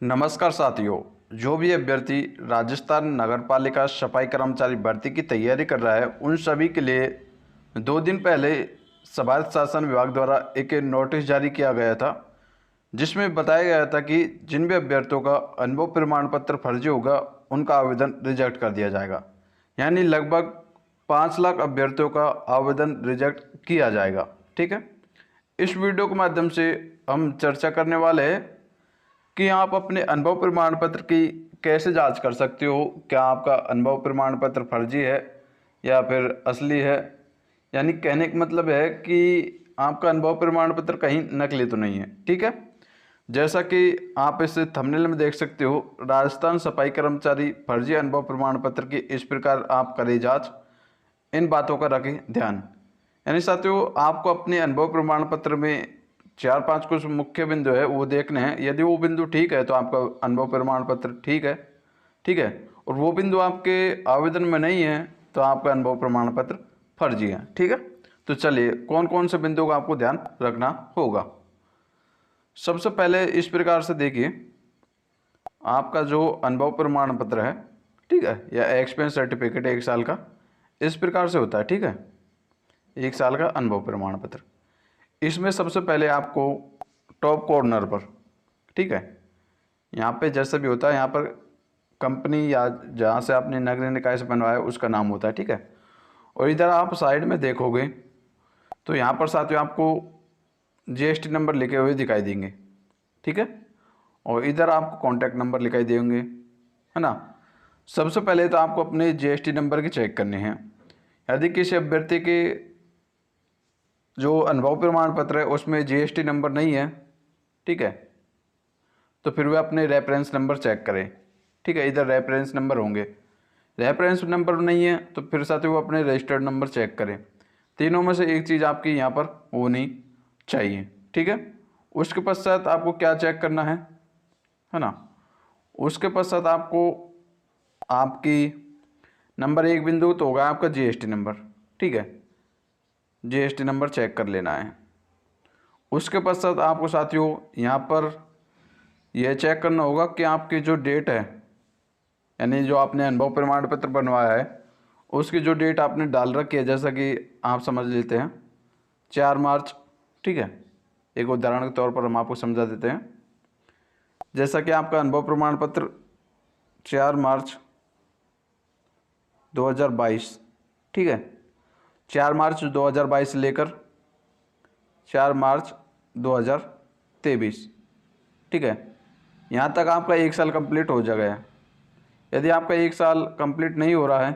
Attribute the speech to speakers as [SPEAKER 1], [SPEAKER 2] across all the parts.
[SPEAKER 1] नमस्कार साथियों। जो भी अभ्यर्थी राजस्थान नगरपालिका सफाई कर्मचारी भर्ती की तैयारी कर रहा है उन सभी के लिए 2 दिन पहले स्वायत्त शासन विभाग द्वारा एक नोटिस जारी किया गया था, जिसमें बताया गया था कि जिन भी अभ्यर्थियों का अनुभव प्रमाण पत्र फर्जी होगा उनका आवेदन रिजेक्ट कर दिया जाएगा। यानी लगभग 5 लाख अभ्यर्थियों का आवेदन रिजेक्ट किया जाएगा। ठीक है, इस वीडियो के माध्यम से हम चर्चा करने वाले हैं कि आप अपने अनुभव प्रमाण पत्र की कैसे जांच कर सकते हो। क्या आपका अनुभव प्रमाण पत्र फर्जी है या फिर असली है। यानी कहने का मतलब है कि आपका अनुभव प्रमाण पत्र कहीं नकली तो नहीं है। ठीक है, जैसा कि आप इस थंबनेल में देख सकते हो, राजस्थान सफाई कर्मचारी फर्जी अनुभव प्रमाण पत्र की इस प्रकार आप करें जांच, इन बातों का रखें ध्यान। यानी साथियों, आपको अपने अनुभव प्रमाण पत्र में 4-5 कुछ मुख्य बिंदु है वो देखने हैं। यदि वो बिंदु ठीक है तो आपका अनुभव प्रमाण पत्र ठीक है। ठीक है, और वो बिंदु आपके आवेदन में नहीं है तो आपका अनुभव प्रमाण पत्र फर्जी है। ठीक है, तो चलिए कौन कौन से बिंदु का आपको ध्यान रखना होगा। सबसे पहले इस प्रकार से देखिए, आपका जो अनुभव प्रमाण पत्र है, ठीक है, या एक्सपीरियंस सर्टिफिकेट 1 साल का, इस प्रकार से होता है। ठीक है, 1 साल का अनुभव प्रमाण पत्र, इसमें सबसे पहले आपको टॉप कॉर्नर पर, ठीक है, यहाँ पे जैसा भी होता है, यहाँ पर कंपनी या जहाँ से आपने नगर निकाय से बनवाया उसका नाम होता है। ठीक है, और इधर आप साइड में देखोगे तो यहाँ पर साथियों आपको जीएसटी नंबर लिखे हुए दिखाई देंगे। ठीक है, और इधर आपको कॉन्टैक्ट नंबर दिखाई देंगे, है ना। सबसे पहले तो आपको अपने जीएसटी नंबर की चेक करने हैं। यदि किसी अभ्यर्थी के जो अनुभव प्रमाण पत्र है उसमें जीएसटी नंबर नहीं है, ठीक है, तो फिर वे अपने रेफरेंस नंबर चेक करें। ठीक है, इधर रेफरेंस नंबर होंगे, रेफरेंस नंबर नहीं है तो फिर साथ ही वो अपने रजिस्टर्ड नंबर चेक करें। तीनों में से एक चीज़ आपकी यहाँ पर होनी चाहिए। ठीक है, उसके पश्चात आपको क्या चेक करना है ना। उसके पश्चात आपको आपकी नंबर 1 बिंदु तो होगा आपका जीएसटी नंबर। ठीक है, जीएसटी नंबर चेक कर लेना है। उसके पश्चात आपको साथियों यहाँ पर यह चेक करना होगा कि आपकी जो डेट है, यानी जो आपने अनुभव प्रमाण पत्र बनवाया है उसकी जो डेट आपने डाल रखी है, जैसा कि आप समझ लेते हैं 4 मार्च। ठीक है, एक उदाहरण के तौर पर हम आपको समझा देते हैं। जैसा कि आपका अनुभव प्रमाण पत्र 4 मार्च 2022, ठीक है, 4 मार्च 2022 से लेकर 4 मार्च 2023, ठीक है, यहाँ तक आपका 1 साल कंप्लीट हो जाएगा। यदि आपका 1 साल कंप्लीट नहीं हो रहा है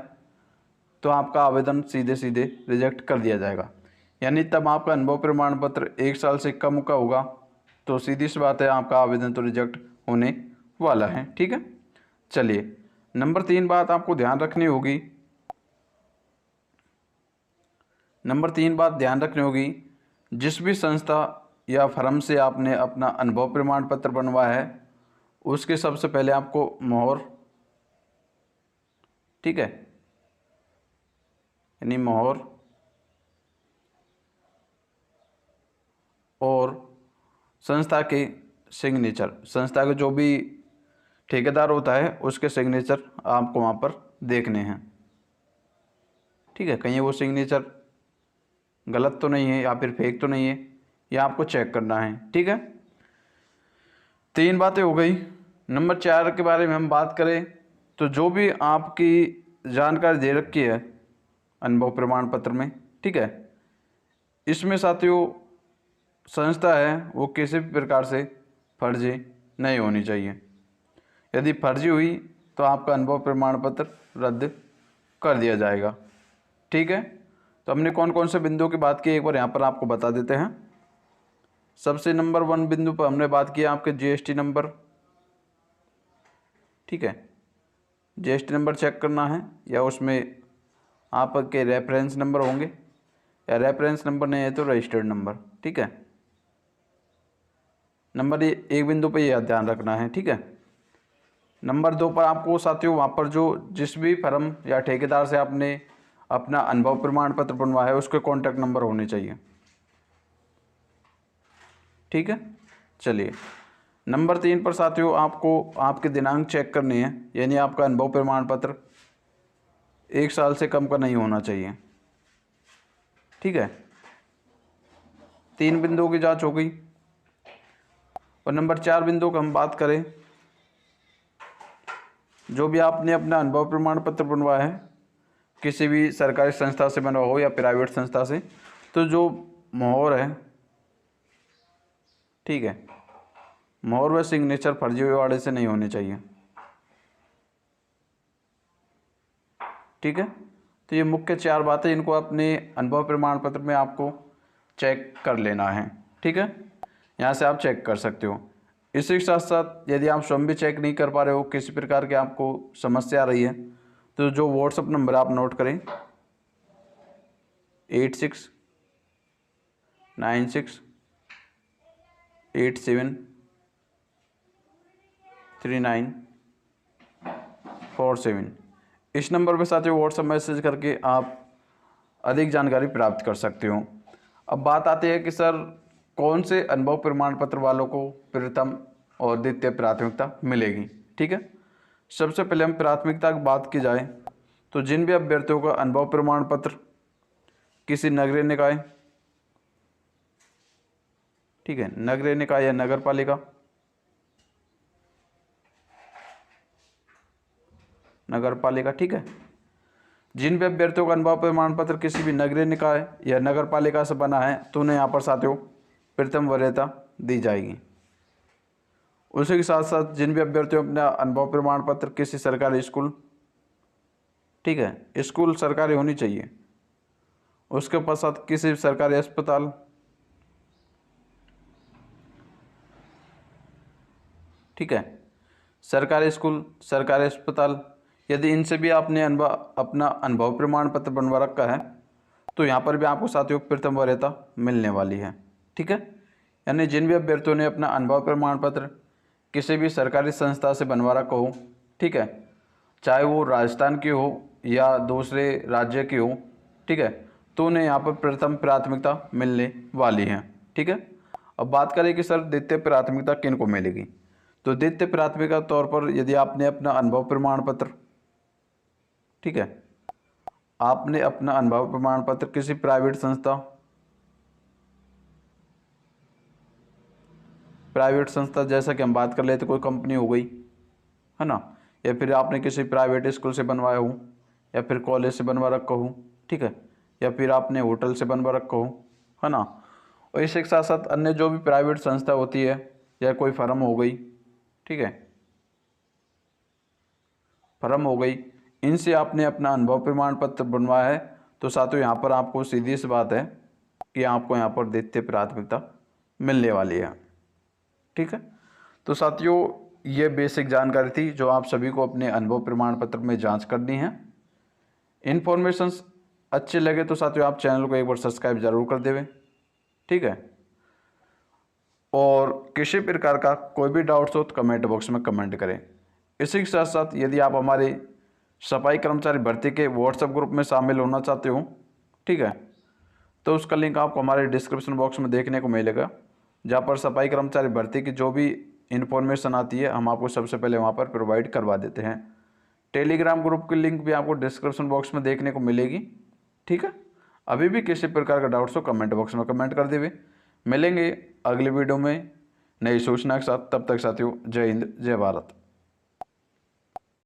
[SPEAKER 1] तो आपका आवेदन सीधे सीधे रिजेक्ट कर दिया जाएगा। यानी तब आपका अनुभव प्रमाण पत्र 1 साल से कम का होगा तो सीधी सी बात है आपका आवेदन तो रिजेक्ट होने वाला है। ठीक है, चलिए नंबर 3 बात आपको ध्यान रखनी होगी। नंबर 3 बात ध्यान रखनी होगी, जिस भी संस्था या फर्म से आपने अपना अनुभव प्रमाण पत्र बनवाया है उसके सबसे पहले आपको मोहर, ठीक है, यानी मोहर और संस्था के सिग्नेचर, संस्था के जो भी ठेकेदार होता है उसके सिग्नेचर आपको वहाँ पर देखने हैं। ठीक है, कहीं वो सिग्नेचर गलत तो नहीं है या फिर फेक तो नहीं है, यह आपको चेक करना है। ठीक है, 3 बातें हो गई। नंबर 4 के बारे में हम बात करें तो जो भी आपकी जानकारी दे रखी है अनुभव प्रमाण पत्र में, ठीक है, इसमें साथियों संस्था है वो किसी भी प्रकार से फर्जी नहीं होनी चाहिए। यदि फर्जी हुई तो आपका अनुभव प्रमाण पत्र रद्द कर दिया जाएगा। ठीक है, तो हमने कौन कौन से बिंदुओं की बात की एक बार यहाँ पर आपको बता देते हैं। सबसे नंबर 1 बिंदु पर हमने बात की आपके जीएसटी नंबर। ठीक है, जीएसटी नंबर चेक करना है या उसमें आपके रेफरेंस नंबर होंगे, या रेफरेंस नंबर नहीं है तो रजिस्टर्ड नंबर। ठीक है, नंबर 1 बिंदु पर यह ध्यान रखना है। ठीक है, नंबर 2 पर आपको साथियों वहाँ पर जो जिस भी फर्म या ठेकेदार से आपने अपना अनुभव प्रमाण पत्र बनवाया है उसके कॉन्टैक्ट नंबर होने चाहिए। ठीक है, चलिए नंबर 3 पर साथियों आपको आपके दिनांक चेक करनी है, यानी आपका अनुभव प्रमाण पत्र 1 साल से कम का नहीं होना चाहिए। ठीक है, 3 बिंदुओं की जांच हो गई। और नंबर 4 बिंदु की हम बात करें, जो भी आपने अपना अनुभव प्रमाण पत्र बनवाया है किसी भी सरकारी संस्था से बनवा हो या प्राइवेट संस्था से, तो जो मोहर है, ठीक है, मोहर व सिग्नेचर फर्जीवाड़े से नहीं होने चाहिए। ठीक है, तो ये मुख्य 4 बातें, इनको अपने अनुभव प्रमाण पत्र में आपको चेक कर लेना है। ठीक है, यहाँ से आप चेक कर सकते हो। इसी के साथ साथ यदि आप स्वयं भी चेक नहीं कर पा रहे हो, किसी प्रकार की आपको समस्या आ रही है, तो जो व्हाट्सअप नंबर आप नोट करें 8696873947। इस नंबर पर साथियों व्हाट्सअप मैसेज करके आप अधिक जानकारी प्राप्त कर सकते हो। अब बात आती है कि सर कौन से अनुभव प्रमाण पत्र वालों को प्रथम और द्वितीय प्राथमिकता मिलेगी। ठीक है, सबसे पहले हम प्राथमिकता की बात की जाए तो जिन भी अभ्यर्थियों का अनुभव प्रमाण पत्र किसी नगरीय निकाय, ठीक है, नगरीय निकाय या नगर पालिका, ठीक है, जिन भी अभ्यर्थियों का अनुभव प्रमाण पत्र किसी भी नगरीय निकाय या नगर पालिका से बना है तो उन्हें यहाँ पर साथियों प्रथम वरीयता दी जाएगी। उसी के साथ साथ जिन भी अभ्यर्थियों अपना अनुभव प्रमाण पत्र किसी सरकारी स्कूल, ठीक है, स्कूल सरकारी होनी चाहिए, उसके पश्चात किसी सरकारी अस्पताल, ठीक है, सरकारी स्कूल, सरकारी अस्पताल, यदि इनसे भी आपने अपना अनुभव प्रमाण पत्र बनवा रखा है तो यहाँ पर भी आपको साथियों प्रथम वरीयता मिलने वाली है। ठीक है, यानी जिन भी अभ्यर्थियों ने अपना अनुभव प्रमाण पत्र किसी भी सरकारी संस्था से बनवा रखा हो, ठीक है, चाहे वो राजस्थान की हो या दूसरे राज्य की हो, ठीक है, तो उन्हें यहाँ पर प्रथम प्राथमिकता मिलने वाली है। ठीक है, अब बात करें कि सर द्वितीय प्राथमिकता किन को मिलेगी, तो द्वितीय प्राथमिकता तौर पर यदि आपने अपना अनुभव प्रमाण पत्र, ठीक है, आपने अपना अनुभव प्रमाण पत्र किसी प्राइवेट संस्था जैसा कि हम बात कर लेते, कोई कंपनी हो गई है ना, या फिर आपने किसी प्राइवेट स्कूल से बनवाया हो या फिर कॉलेज से बनवा रखा हो, ठीक है, या फिर आपने होटल से बनवा रखा हो, है ना, और इसके साथ साथ अन्य जो भी प्राइवेट संस्था होती है या कोई फर्म हो गई, ठीक है, फर्म हो गई, इनसे आपने अपना अनुभव प्रमाण पत्र बनवाया है तो साथियों यहाँ पर आपको सीधी सी बात है कि आपको यहाँ पर द्वितीय प्राथमिकता मिलने वाली है। ठीक है, तो साथियों ये बेसिक जानकारी थी जो आप सभी को अपने अनुभव प्रमाण पत्र में जांच करनी है। इन्फॉर्मेशंस अच्छे लगे तो साथियों आप चैनल को एक बार सब्सक्राइब जरूर कर देवें। ठीक है, और किसी प्रकार का कोई भी डाउट्स हो तो कमेंट बॉक्स में कमेंट करें। इसी के साथ साथ यदि आप हमारे सफाई कर्मचारी भर्ती के व्हाट्सएप ग्रुप में शामिल होना चाहते हो, ठीक है, तो उसका लिंक आपको हमारे डिस्क्रिप्शन बॉक्स में देखने को मिलेगा, जहाँ पर सफाई कर्मचारी भर्ती की जो भी इन्फॉर्मेशन आती है हम आपको सबसे पहले वहाँ पर प्रोवाइड करवा देते हैं। टेलीग्राम ग्रुप की लिंक भी आपको डिस्क्रिप्शन बॉक्स में देखने को मिलेगी। ठीक है, अभी भी किसी प्रकार का डाउट्स हो कमेंट बॉक्स में कमेंट कर देवे। मिलेंगे अगली वीडियो में नई सूचना के साथ, तब तक साथियों जय हिंद जय भारत।